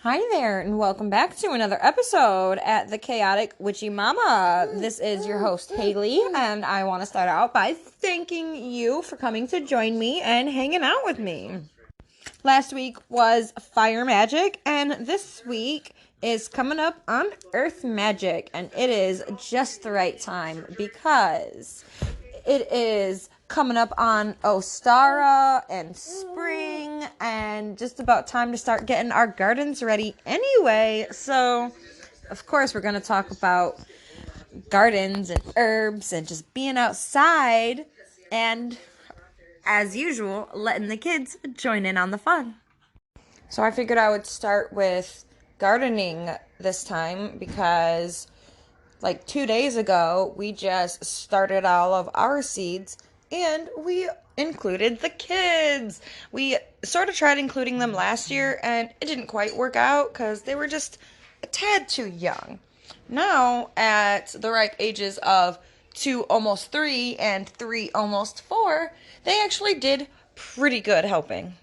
Hi there, and welcome back to another episode at the Chaotic Witchy Mama. This is your host, Haley, and I want to start out by thanking you for coming to join me and hanging out with me. Last week was Fire Magic, and this week is coming up on Earth Magic, and it is just the right time because it is coming up on Ostara and spring and just about time to start getting our gardens ready anyway. So, of course, we're going to talk about gardens and herbs and just being outside and, as usual, letting the kids join in on the fun. So I figured I would start with gardening this time because like 2 days ago, we just started all of our seeds and we included the kids. We sort of tried including them last year and it didn't quite work out because they were just a tad too young. Now, at the ripe ages of 2 almost 3 and 3 almost 4, they actually did pretty good helping.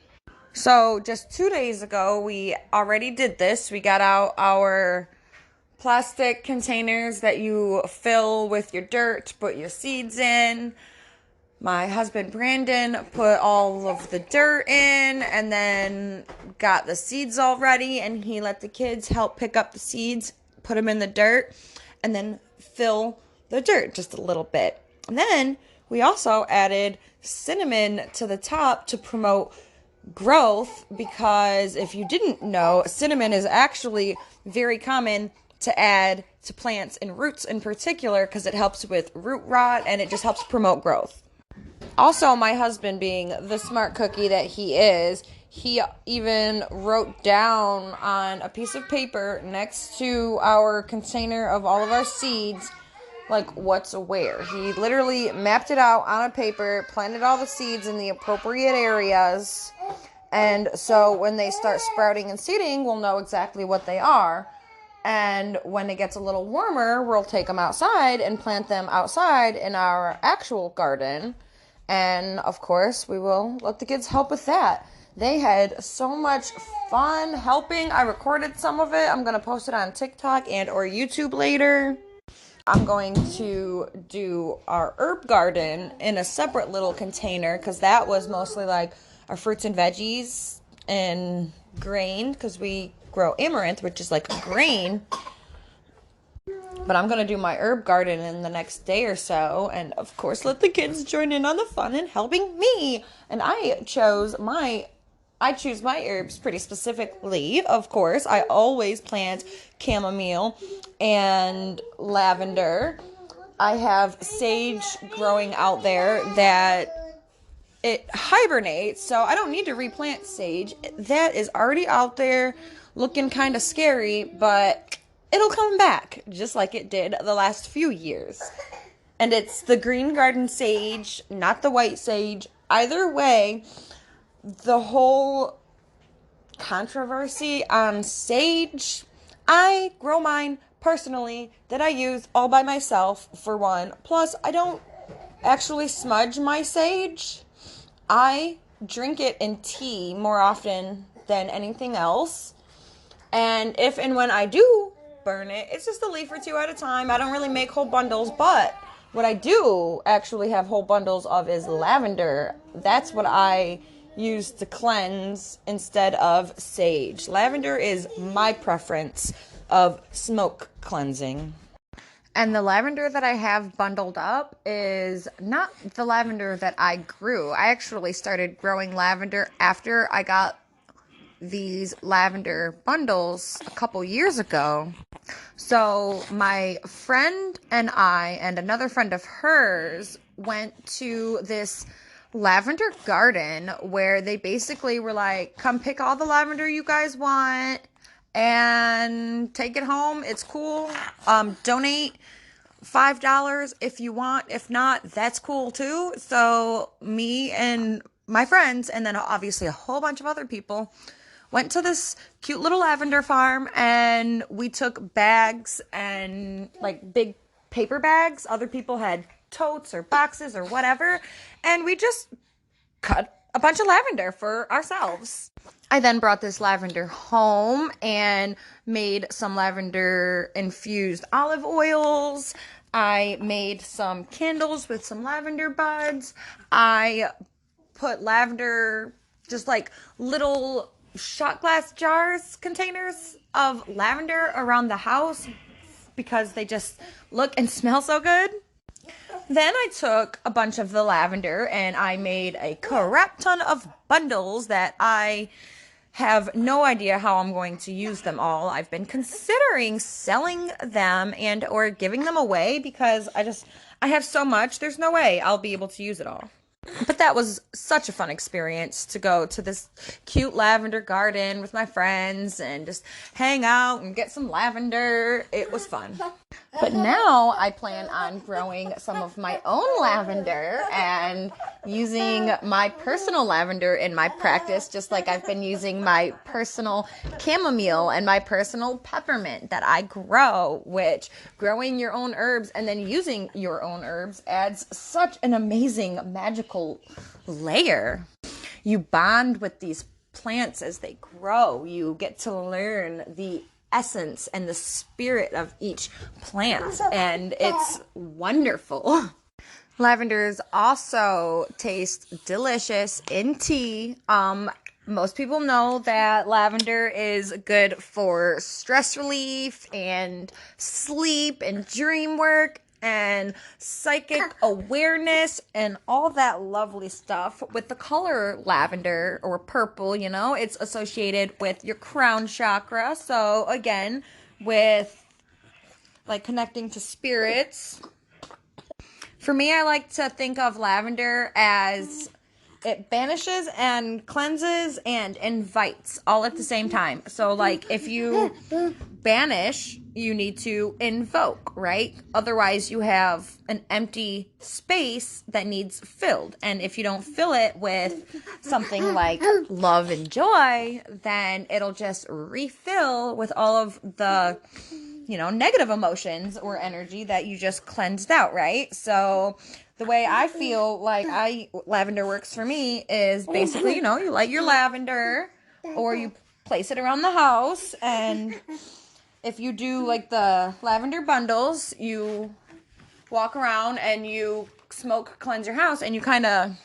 So just 2 days ago, we already did this. We got out our plastic containers that you fill with your dirt, put your seeds in. My husband Brandon put all of the dirt in and then got the seeds all ready, and he let the kids help pick up the seeds, put them in the dirt, and then fill the dirt just a little bit. And then we also added cinnamon to the top to promote growth, because if you didn't know, cinnamon is actually very common to add to plants and roots in particular because it helps with root rot and it just helps promote growth. Also, my husband, being the smart cookie that he is, he even wrote down on a piece of paper next to our container of all of our seeds, like what's where. He literally mapped it out on a paper, planted all the seeds in the appropriate areas, and so when they start sprouting and seeding, we'll know exactly what they are. And when it gets a little warmer, we'll take them outside and plant them outside in our actual garden. And of course, we will let the kids help with that. They had so much fun helping. I recorded some of it. I'm going to post it on TikTok and or YouTube later. I'm going to do our herb garden in a separate little container because that was mostly like our fruits and veggies and grain, because we grow amaranth, which is like a grain. But I'm going to do my herb garden in the next day or so, and of course let the kids join in on the fun and helping me. And I choose my herbs pretty specifically. Of course, I always plant chamomile and lavender. I have sage growing out there that it hibernates, so I don't need to replant sage. That is already out there looking kind of scary, but it'll come back just like it did the last few years. And it's the green garden sage, not the white sage. Either way, the whole controversy on sage, I grow mine personally that I use all by myself for one. Plus, I don't actually smudge my sage. I drink it in tea more often than anything else. And if and when I do burn it, it's just a leaf or two at a time. I don't really make whole bundles, but what I do actually have whole bundles of is lavender. That's what I use to cleanse instead of sage. Lavender is my preference of smoke cleansing. And the lavender that I have bundled up is not the lavender that I grew. I actually started growing lavender after I got these lavender bundles a couple years ago. So my friend and I and another friend of hers went to this lavender garden where they basically were like, come pick all the lavender you guys want and take it home. It's cool. Donate $5 if you want. If not, that's cool too. So me and my friends, and then obviously a whole bunch of other people, went to this cute little lavender farm, and we took bags and like big paper bags. Other people had totes or boxes or whatever, and we just cut a bunch of lavender for ourselves. I then brought this lavender home and made some lavender infused olive oils. I made some candles with some lavender buds. I put lavender, just like little shot glass jars, containers of lavender around the house because they just look and smell so good. Then I took a bunch of the lavender and I made a crap ton of bundles that I have no idea how I'm going to use them all. I've been considering selling them and or giving them away because I have so much. There's no way I'll be able to use it all. But that was such a fun experience to go to this cute lavender garden with my friends and just hang out and get some lavender. It was fun. But now I plan on growing some of my own lavender and using my personal lavender in my practice, just like I've been using my personal chamomile and my personal peppermint that I grow, which growing your own herbs and then using your own herbs adds such an amazing magical layer. You bond with these plants as they grow. You get to learn the essence and the spirit of each plant, and it's wonderful. Lavenders also taste delicious in tea. Most people know that lavender is good for stress relief and sleep and dream work and psychic awareness and all that lovely stuff. With the color lavender or purple, it's associated with your crown chakra. So again, with like connecting to spirits. For me, I like to think of lavender as it banishes and cleanses and invites all at the same time. So like if you banish, you need to invoke, right? Otherwise you have an empty space that needs filled. And if you don't fill it with something like love and joy, then it'll just refill with all of the negative emotions or energy that you just cleansed out, right? So the way I feel like lavender works for me is basically, you light your lavender or you place it around the house, and if you do like the lavender bundles, you walk around and you smoke cleanse your house, and you kind of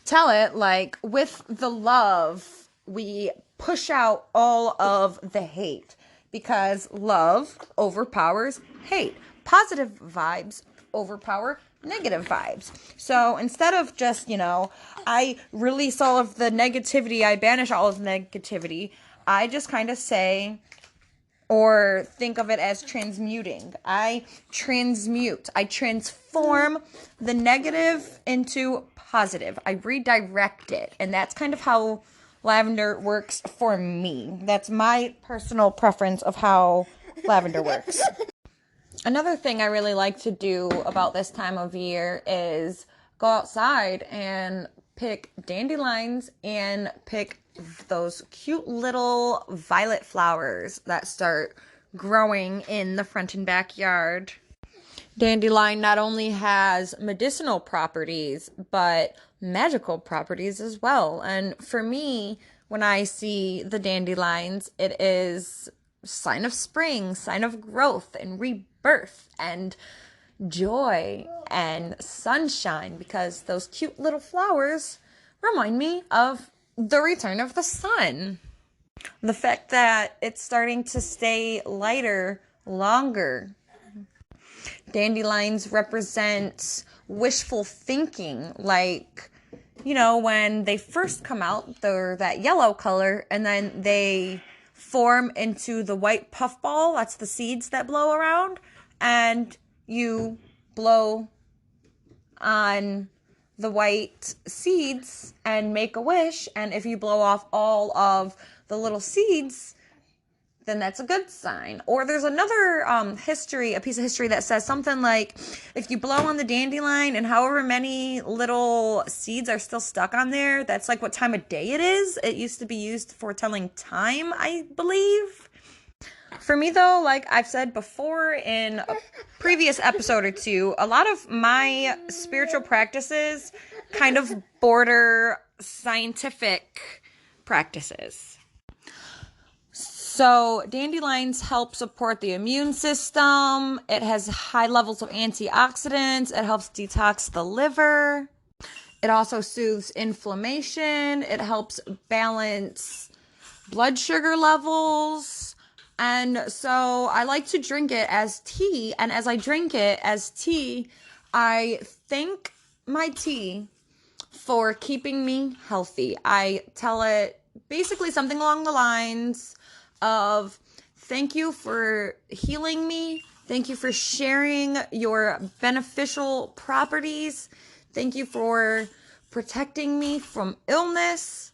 tell it like, with the love, we push out all of the hate, because love overpowers hate. Positive vibes overpower negative vibes. So instead of just, I release all of the negativity, I banish all of the negativity, I just kind of say, or think of it as transmuting. I transmute. I transform the negative into positive. I redirect it. And that's kind of how lavender works for me. That's my personal preference of how lavender works. Another thing I really like to do about this time of year is go outside and pick dandelions and pick those cute little violet flowers that start growing in the front and backyard. Dandelion not only has medicinal properties, but magical properties as well. And for me, when I see the dandelions, it is a sign of spring, sign of growth and rebirth and joy and sunshine, because those cute little flowers remind me of the return of the sun. The fact that it's starting to stay lighter longer. Dandelions represent wishful thinking, like, when they first come out, they're that yellow color, and then they form into the white puffball. That's the seeds that blow around, and you blow on the white seeds and make a wish, and if you blow off all of the little seeds, then that's a good sign. Or there's another a piece of history that says something like, if you blow on the dandelion and however many little seeds are still stuck on there, that's like what time of day it is. It used to be used for telling time, I believe. For me though, like I've said before in a previous episode or two, a lot of my spiritual practices kind of border scientific practices. So dandelions help support the immune system. It has high levels of antioxidants. It helps detox the liver. It also soothes inflammation. It helps balance blood sugar levels. And so I like to drink it as tea. And as I drink it as tea, I thank my tea for keeping me healthy. I tell it basically something along the lines of, thank you for healing me. Thank you for sharing your beneficial properties. Thank you for protecting me from illness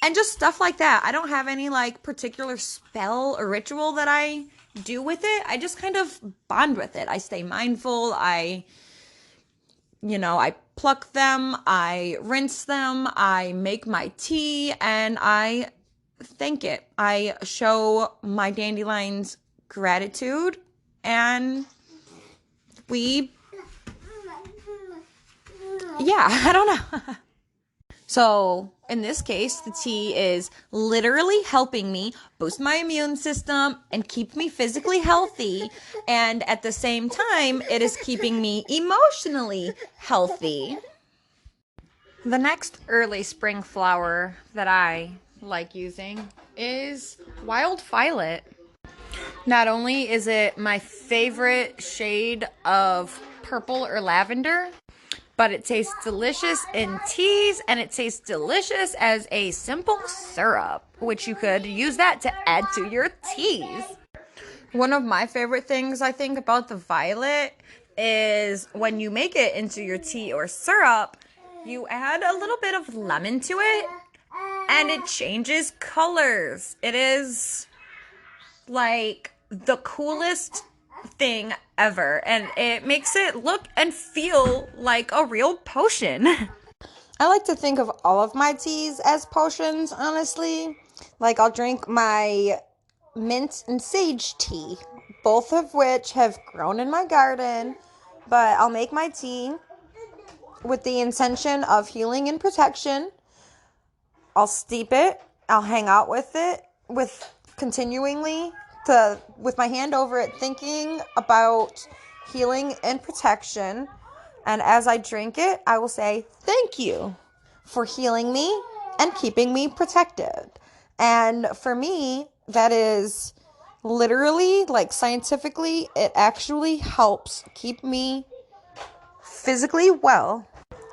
and just stuff like that. I don't have any like particular spell or ritual that I do with it. I just kind of bond with it. I stay mindful. I pluck them, I rinse them, I make my tea, and I thank it. I show my dandelions gratitude, and I don't know. So in this case, the tea is literally helping me boost my immune system and keep me physically healthy. And at the same time, it is keeping me emotionally healthy. The next early spring flower that I like using is wild violet. Not only is it my favorite shade of purple or lavender, but it tastes delicious in teas, and it tastes delicious as a simple syrup, which you could use that to add to your teas. One of my favorite things I think about the violet is when you make it into your tea or syrup, you add a little bit of lemon to it, and it changes colors. It is like the coolest thing ever, and it makes it look and feel like a real potion. I like to think of all of my teas as potions, honestly. Like, I'll drink my mint and sage tea, both of which have grown in my garden, but I'll make my tea with the intention of healing and protection. I'll steep it, I'll hang out with it with my hand over it, thinking about healing and protection. And as I drink it, I will say, thank you for healing me and keeping me protected. And for me, that is literally, like scientifically, it actually helps keep me physically well.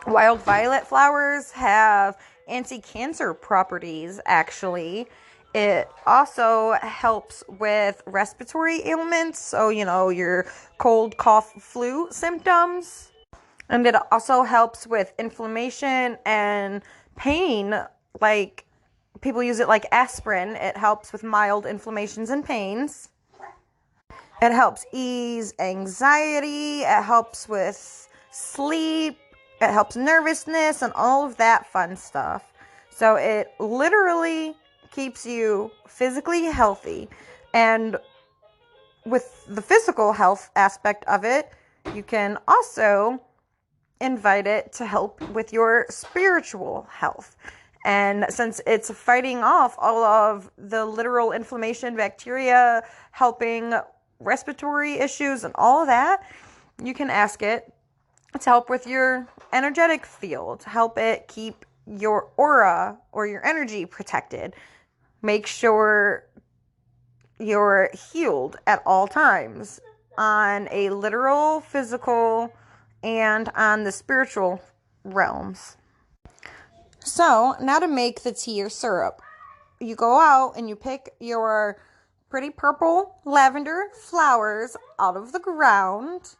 Wild violet flowers have anti-cancer properties, actually. It also helps with respiratory ailments, so, your cold, cough, flu symptoms. And it also helps with inflammation and pain, like people use it like aspirin. It helps with mild inflammations and pains. It helps ease anxiety. It helps with sleep. It helps nervousness and all of that fun stuff. So it literally keeps you physically healthy. And with the physical health aspect of it, you can also invite it to help with your spiritual health. And since it's fighting off all of the literal inflammation, bacteria, helping respiratory issues and all of that, you can ask it to help with your energetic field, to help it keep your aura or your energy protected. Make sure you're healed at all times on a literal, physical, and on the spiritual realms. So now to make the tea or syrup, you go out and you pick your pretty purple lavender flowers out of the ground.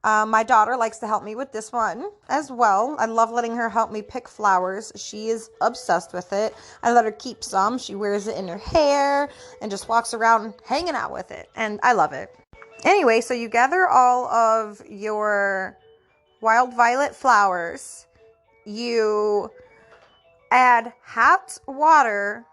My daughter likes to help me with this one as well. I love letting her help me pick flowers. She is obsessed with it. I let her keep some. She wears it in her hair and just walks around hanging out with it. And I love it. Anyway, so you gather all of your wild violet flowers. You add hot water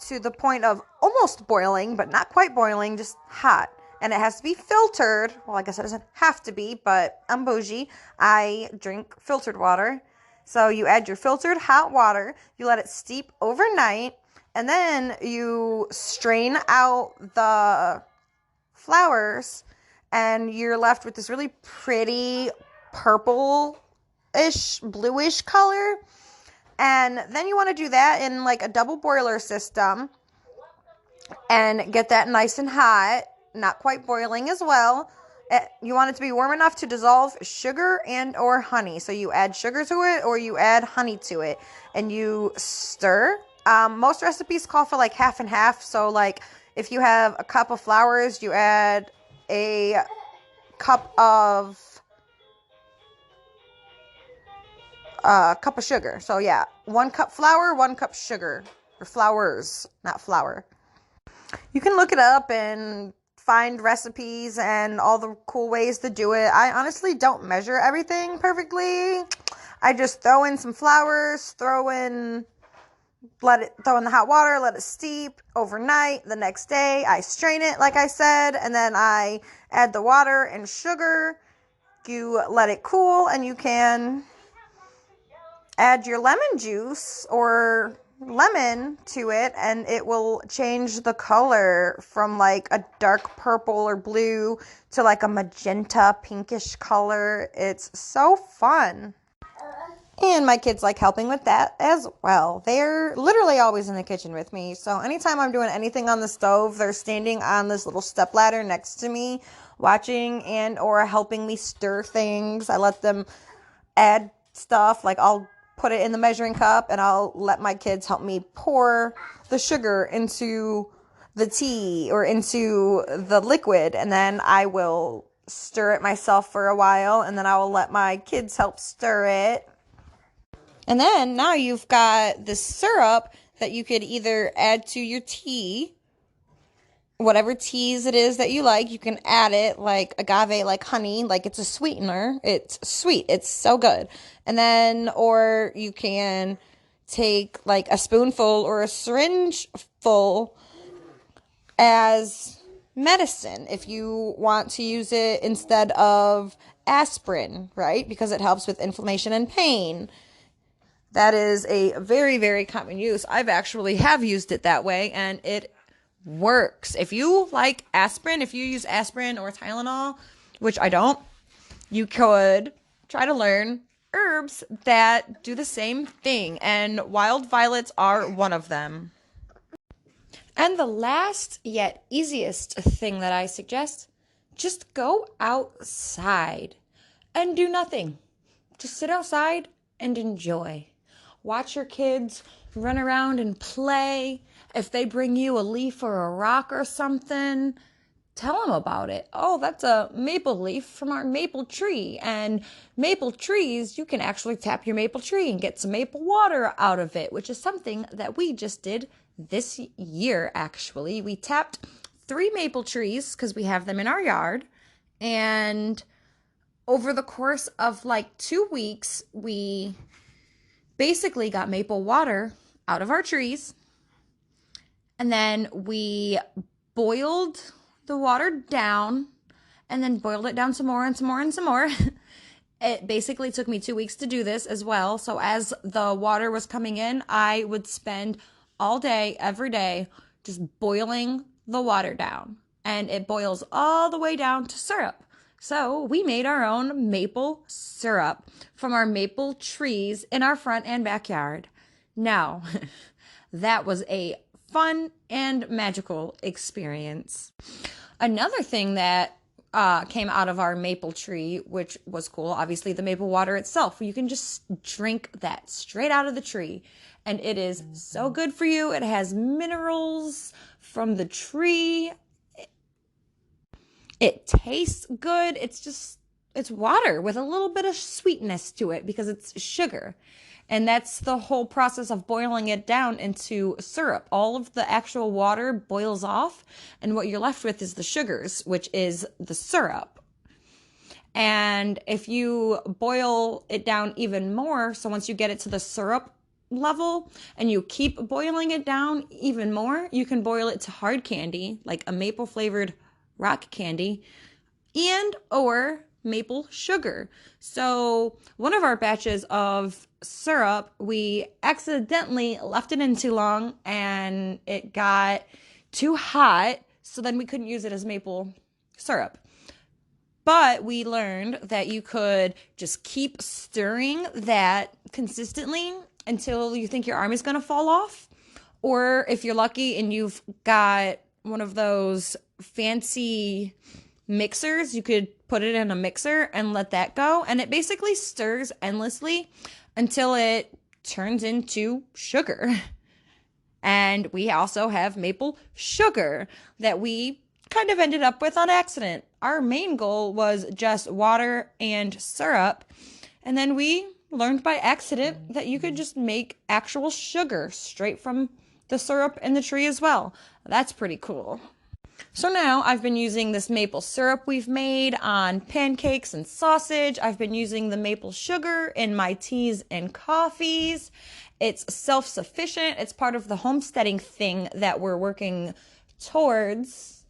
to the point of almost boiling, but not quite boiling, just hot. And it has to be filtered. Well, I guess it doesn't have to be, but I'm bougie. I drink filtered water. So you add your filtered hot water, you let it steep overnight, and then you strain out the flowers, and you're left with this really pretty purple-ish, bluish color. And then you want to do that in like a double boiler system and get that nice and hot, not quite boiling as well. You want it to be warm enough to dissolve sugar and or honey. So you add sugar to it or you add honey to it and you stir. Most recipes call for like half and half. So like if you have a cup of flowers, you add a cup of sugar. So yeah, 1 cup flour, 1 cup sugar, or flowers, not flour. You can look it up and find recipes and all the cool ways to do it. I honestly don't measure everything perfectly. I just throw in some flowers, throw in the hot water, let it steep overnight. The next day I strain it like I said, and then I add the water and sugar. You let it cool and you can add your lemon juice or lemon to it, and it will change the color from like a dark purple or blue to like a magenta pinkish color. It's so fun. And my kids like helping with that as well. They're literally always in the kitchen with me. So anytime I'm doing anything on the stove, they're standing on this little step ladder next to me, watching and or helping me stir things. I let them add stuff. Like I'll put it in the measuring cup and I'll let my kids help me pour the sugar into the tea or into the liquid, and then I will stir it myself for a while, and then I will let my kids help stir it. And then now you've got the syrup that you could either add to your tea, whatever teas it is that you like. You can add it like agave, like honey, like it's a sweetener. It's sweet. It's so good. And then, or you can take like a spoonful or a syringe full as medicine if you want to use it instead of aspirin, right? Because it helps with inflammation and pain. That is a very, very common use. I've actually have used it that way, and it works. If you like aspirin, if you use aspirin or Tylenol, which I don't, you could try to learn herbs that do the same thing, and wild violets are one of them. And the last yet easiest thing that I suggest, just go outside and do nothing. Just sit outside and enjoy. Watch your kids run around and play. If they bring you a leaf or a rock or something, tell them about it. Oh, that's a maple leaf from our maple tree. And maple trees, you can actually tap your maple tree and get some maple water out of it, which is something that we just did this year, actually. We tapped 3 maple trees because we have them in our yard. And over the course of like 2 weeks, we basically got maple water out of our trees. And then we boiled the water down and then boiled it down some more and some more and some more. It basically took me 2 weeks to do this as well. So as the water was coming in, I would spend all day, every day, just boiling the water down. And it boils all the way down to syrup. So we made our own maple syrup from our maple trees in our front and backyard. Now, that was a fun and magical experience. Another thing that came out of our maple tree, which was cool, obviously the maple water itself. You can just drink that straight out of the tree. And it is so good for you. It has minerals from the tree. It tastes good. It's water with a little bit of sweetness to it because it's sugar. And that's the whole process of boiling it down into syrup. All of the actual water boils off, and what you're left with is the sugars, which is the syrup. And if you boil it down even more, so once you get it to the syrup level and you keep boiling it down even more, you can boil it to hard candy, like a maple flavored rock candy, and or maple sugar. So one of our batches of syrup, we accidentally left it in too long and it got too hot. So then we couldn't use it as maple syrup. But we learned that you could just keep stirring that consistently until you think your arm is going to fall off. Or if you're lucky and you've got one of those fancy mixers, you could put it in a mixer and let that go. And it basically stirs endlessly until it turns into sugar. And we also have maple sugar that we kind of ended up with on accident. Our main goal was just water and syrup. And then we learned by accident that you could just make actual sugar straight from the syrup in the tree as well. That's pretty cool. So now I've been using this maple syrup we've made on pancakes and sausage. I've been using the maple sugar in my teas and coffees. It's self-sufficient. It's part of the homesteading thing that we're working towards.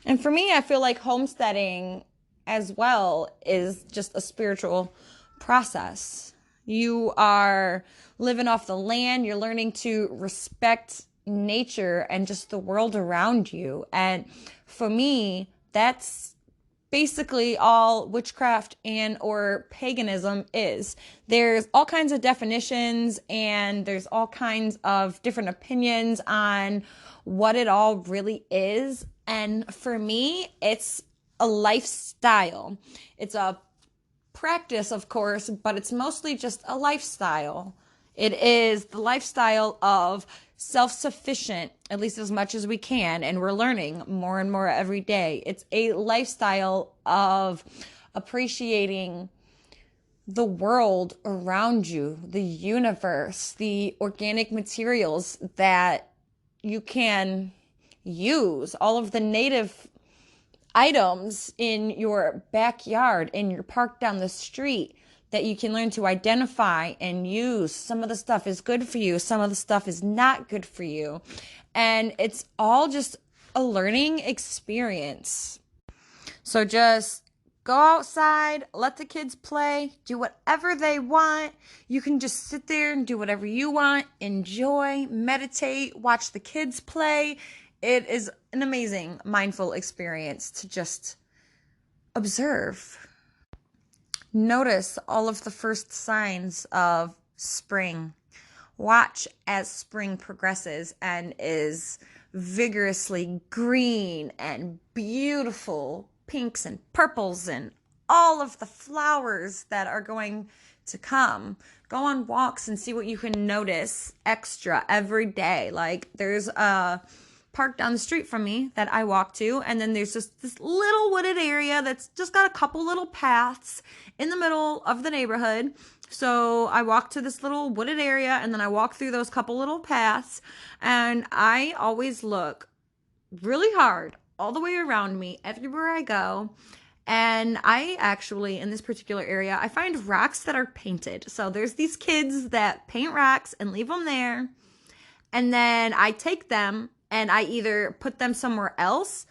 And for me, I feel like homesteading as well is just a spiritual process. You are living off the land. You're learning to respect nature and just the world around you. And for me, that's basically all witchcraft and or paganism is. There's all kinds of definitions and there's all kinds of different opinions on what it all really is. And for me, it's a lifestyle. It's a practice, of course, but it's mostly just a lifestyle. It is the lifestyle of self-sufficient, at least as much as we can, and we're learning more and more every day. It's a lifestyle of appreciating the world around you, the universe, the organic materials that you can use, all of the native items in your backyard, in your park down the street that you can learn to identify and use. Some of the stuff is good for you. Some of the stuff is not good for you. And it's all just a learning experience. So just go outside, let the kids play, do whatever they want. You can just sit there and do whatever you want, enjoy, meditate, watch the kids play. It is an amazing mindful experience to just observe. Notice all of the first signs of spring. Watch as spring progresses and is vigorously green and beautiful pinks and purples and all of the flowers that are going to come. Go on walks and see what you can notice extra every day. Like there's a park down the street from me that I walk to, and then there's just this little wooded area that's just got a couple little paths in the middle of the neighborhood. So I walk to this little wooded area and then I walk through those couple little paths, and I always look really hard all the way around me everywhere I go. And I actually, in this particular area, I find rocks that are painted. So there's these kids that paint rocks and leave them there, and then I take them and I either put them somewhere else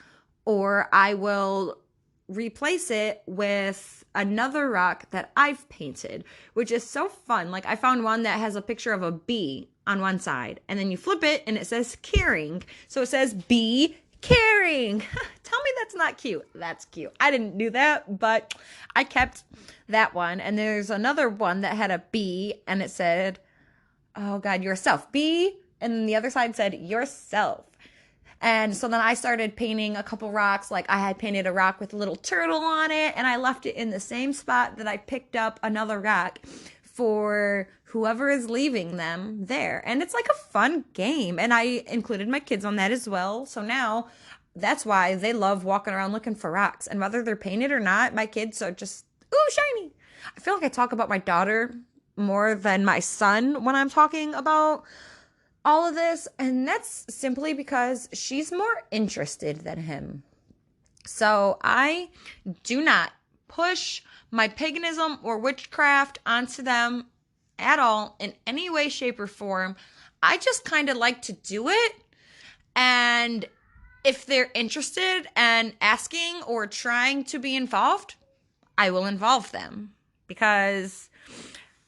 or I will replace it with another rock that I've painted, which is so fun. Like I found one that has a picture of a bee on one side, and then you flip it and it says caring. So it says bee caring. Tell me that's not cute. That's cute. I didn't do that, but I kept that one. And there's another one that had a bee and it said, oh God, yourself. Bee. And then the other side said yourself. And so then I started painting a couple rocks. Like I had painted a rock with a little turtle on it, and I left it in the same spot that I picked up another rock for whoever is leaving them there. And it's like a fun game. And I included my kids on that as well. So now that's why they love walking around looking for rocks. And whether they're painted or not, my kids are just, ooh, shiny. I feel like I talk about my daughter more than my son when I'm talking about all of this, and that's simply because she's more interested than him. So I do not push my paganism or witchcraft onto them at all in any way, shape, or form. I just kind of like to do it, and if they're interested and asking or trying to be involved, I will involve them because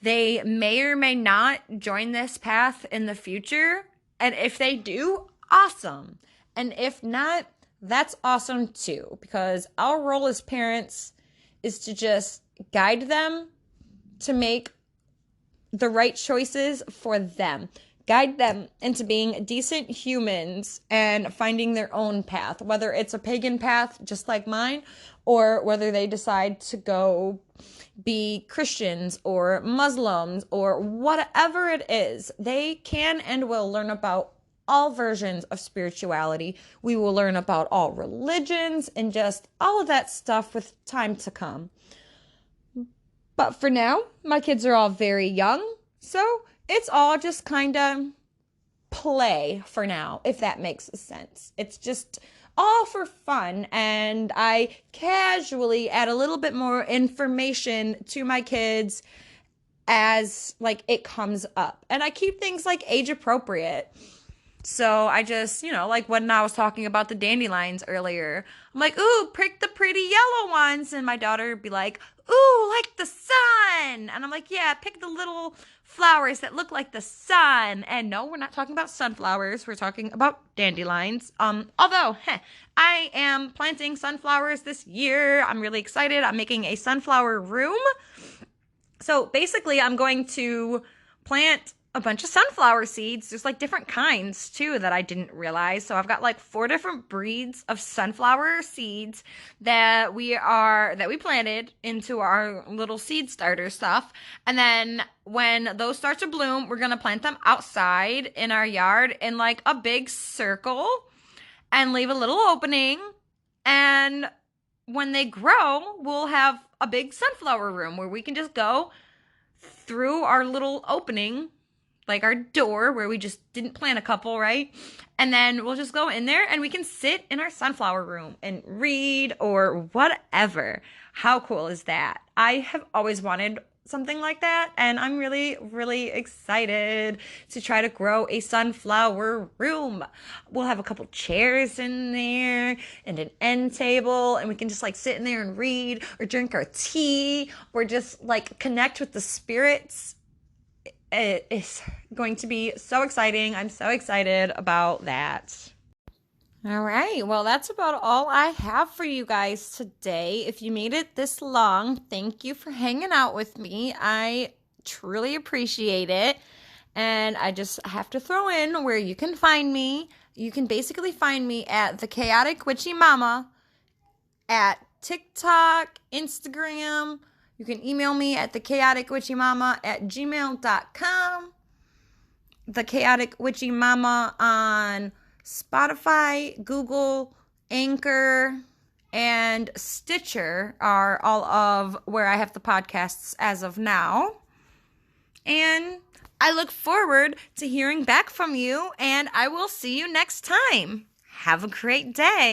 they may or may not join this path in the future. And if they do, awesome. And if not, that's awesome too, because our role as parents is to just guide them to make the right choices for them. Guide them into being decent humans and finding their own path, whether it's a pagan path just like mine, or whether they decide to go be Christians or Muslims or whatever it is. They can and will learn about all versions of spirituality. We will learn about all religions and just all of that stuff with time to come. But for now, my kids are all very young, so it's all just kind of play for now, if that makes sense. It's just all for fun, and I casually add a little bit more information to my kids as like it comes up, and I keep things like age appropriate. So I just, like when I was talking about the dandelions earlier, I'm like, ooh, pick the pretty yellow ones. And my daughter would be like, ooh, like the sun. And I'm like, yeah, pick the little flowers that look like the sun. And no, we're not talking about sunflowers. We're talking about dandelions. Although, I am planting sunflowers this year. I'm really excited. I'm making a sunflower room. So basically, I'm going to plant a bunch of sunflower seeds. There's like different kinds too that I didn't realize. So I've got like 4 different breeds of sunflower seeds that we planted into our little seed starter stuff. And then when those start to bloom, we're going to plant them outside in our yard in like a big circle and leave a little opening. And when they grow, we'll have a big sunflower room where we can just go through our little opening, like our door where we just didn't plant a couple, right? And then we'll just go in there and we can sit in our sunflower room and read or whatever. How cool is that? I have always wanted something like that, and I'm really, really excited to try to grow a sunflower room. We'll have a couple chairs in there and an end table, and we can just like sit in there and read or drink our tea or just like connect with the spirits. It is going to be so exciting. I'm so excited about that. All right. Well, that's about all I have for you guys today. If you made it this long, thank you for hanging out with me. I truly appreciate it. And I just have to throw in where you can find me. You can basically find me at The Chaotic Witchy Mama at TikTok, Instagram. You can email me at thechaoticwitchymama@gmail.com. The Chaotic Witchy Mama on Spotify, Google, Anchor, and Stitcher are all of where I have the podcasts as of now. And I look forward to hearing back from you, and I will see you next time. Have a great day.